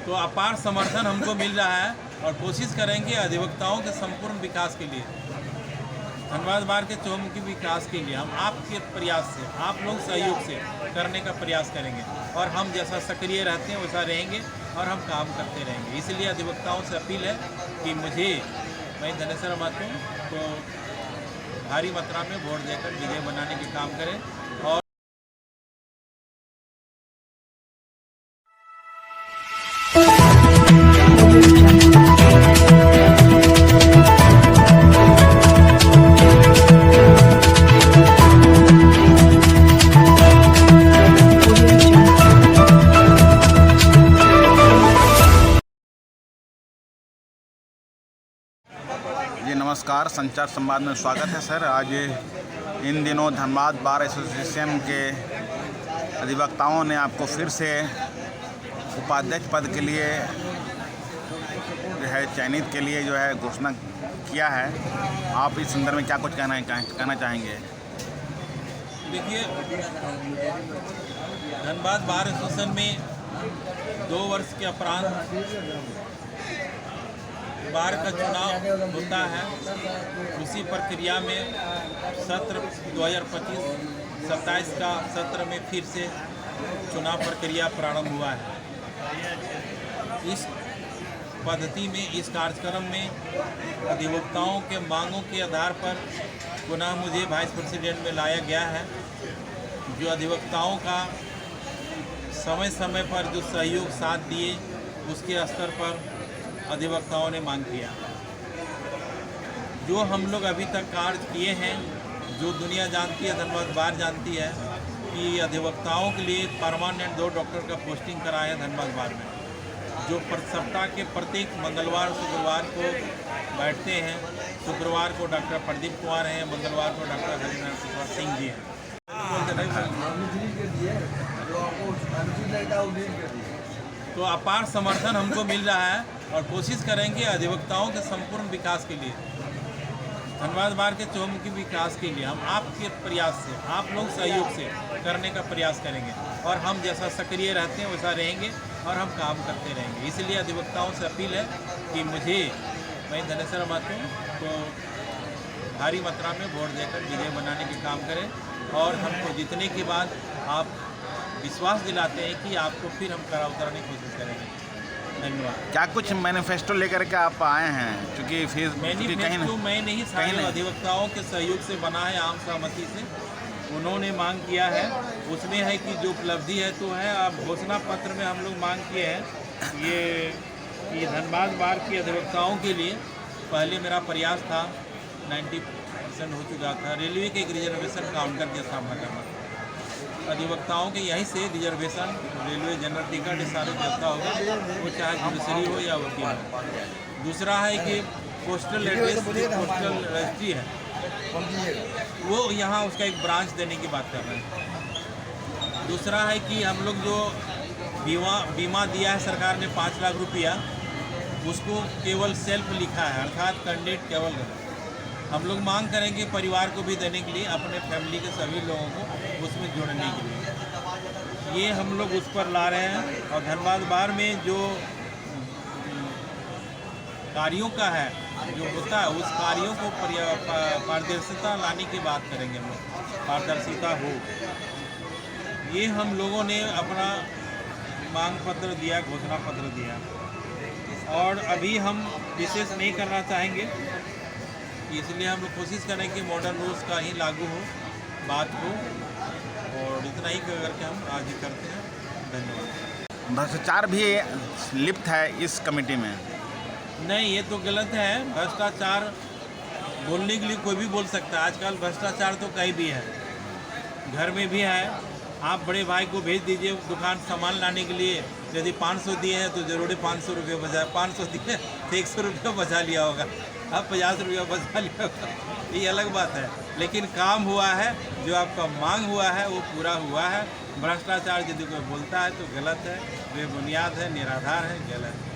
तो अपार समर्थन हमको मिल रहा है और कोशिश करेंगे अधिवक्ताओं के संपूर्ण विकास के लिए, धनबाद बार के चौमुखी विकास के लिए हम आपके प्रयास से, आप लोग सहयोग से करने का प्रयास करेंगे और हम जैसा सक्रिय रहते हैं वैसा रहेंगे और हम काम करते रहेंगे। इसलिए अधिवक्ताओं से अपील है कि मैं धनेश्वर महतो को भारी मात्रा में वोट देकर विजय बनाने के काम करें। और जी नमस्कार, संचार संवाद में स्वागत है सर। आज इन दिनों धनबाद बार एसोसिएशन के अधिवक्ताओं ने आपको फिर से उपाध्यक्ष पद के लिए जो है चयनित के लिए जो है घोषणा किया है। आप इस संदर्भ में क्या कुछ कहना चाहेंगे? देखिए, धनबाद बार एसोसिएशन में 2 वर्ष के उपरांत बार का चुनाव होता है। उसी प्रक्रिया में सत्र 2025-27 का सत्र में फिर से चुनाव प्रक्रिया प्रारंभ हुआ है। इस पद्धति में, इस कार्यक्रम में अधिवक्ताओं के मांगों के आधार पर पुनः मुझे वाइस प्रेसिडेंट में लाया गया है। जो अधिवक्ताओं का समय समय पर जो सहयोग साथ दिए, उसके स्तर पर अधिवक्ताओं ने मांग किया। जो हम लोग अभी तक कार्य किए हैं, जो दुनिया जानती है, धनबाद बार जानती है कि अधिवक्ताओं के लिए परमानेंट 2 डॉक्टर का पोस्टिंग कराया है धनबाद बार में, जो सप्ताह के प्रत्येक मंगलवार शुक्रवार को बैठते हैं। शुक्रवार को डॉक्टर प्रदीप कुमार हैं, मंगलवार को डॉक्टर हरिनारायण प्रसाद सिंह जी हैं। तो अपार समर्थन हमको मिल रहा है और कोशिश करेंगे अधिवक्ताओं के संपूर्ण विकास के लिए, धनबाद बार के चौमुखी विकास के लिए हम आपके प्रयास से, आप लोग सहयोग से करने का प्रयास करेंगे और हम जैसा सक्रिय रहते हैं वैसा रहेंगे और हम काम करते रहेंगे। इसलिए अधिवक्ताओं से अपील है कि मैं धनेश्वर महतो को भारी मात्रा में वोट देकर विजय बनाने के काम करें और हमको जीतने के बाद आप विश्वास दिलाते हैं कि आपको फिर हम कड़ा उतारने की कोशिश करेंगे। धन्यवाद। क्या कुछ मैनिफेस्टो लेकर के आप आए हैं? क्योंकि फिर मैनिफेस्टो मैं नहीं, सारे अधिवक्ताओं के सहयोग से बना है, आम सहमति से उन्होंने मांग किया है। उसमें है कि जो उपलब्धि है तो है। अब घोषणा पत्र में हम लोग मांग किए हैं ये धनबाद बार की अधिवक्ताओं के लिए पहले मेरा प्रयास था, 90% हो चुका था, रेलवे के एक रिजर्वेशन काउंटर की स्थापना करना। अधिवक्ताओं के यहीं से रिजर्वेशन, रेलवे जनरल टिकट, सारे व्यवस्था होगा, वो चाहे जुडिशरी हो या वकील हो। दूसरा है कि पोस्टल एड्रेस, पोस्टल रजिस्ट्री है, वो यहाँ उसका एक ब्रांच देने की बात कर रहे हैं। दूसरा है कि हम लोग जो बीमा दिया है सरकार ने 5 लाख रुपया, उसको केवल सेल्फ लिखा है, अर्थात कैंडिडेट केवल हम लोग मांग करेंगे परिवार को भी देने के लिए, अपने फैमिली के सभी लोगों को उसमें जोड़ने के लिए। ये हम लोग उस पर ला रहे हैं। और धनबाद बार में जो कार्यों का है, जो होता है, उस कार्यों को पारदर्शिता लाने की बात करेंगे हम लोग, पारदर्शिता हो। ये हम लोगों ने अपना मांग पत्र दिया, घोषणा पत्र दिया और अभी हम विशेष नहीं करना चाहेंगे। इसलिए हम लोग कोशिश करें कि मॉडर्न रूल्स का ही लागू हो बात को, और इतना ही करके हम आज ही करते हैं। धन्यवाद। भ्रष्टाचार भी लिप्त है इस कमेटी में? नहीं, ये तो गलत है। भ्रष्टाचार बोलने के लिए कोई भी बोल सकता है। आजकल भ्रष्टाचार तो कहीं भी है, घर में भी है। आप बड़े भाई को भेज दीजिए दुकान सामान लाने के लिए, यदि 500 दिए हैं तो जरूर 500 रुपये बचा, 500 दिए तो 100 रुपये बचा लिया होगा, अब 50 रुपया बचा लिया होगा, ये अलग बात है। लेकिन काम हुआ है, जो आपका मांग हुआ है वो पूरा हुआ है। भ्रष्टाचार यदि कोई बोलता है तो गलत है, बेबुनियाद है, निराधार है, गलत है।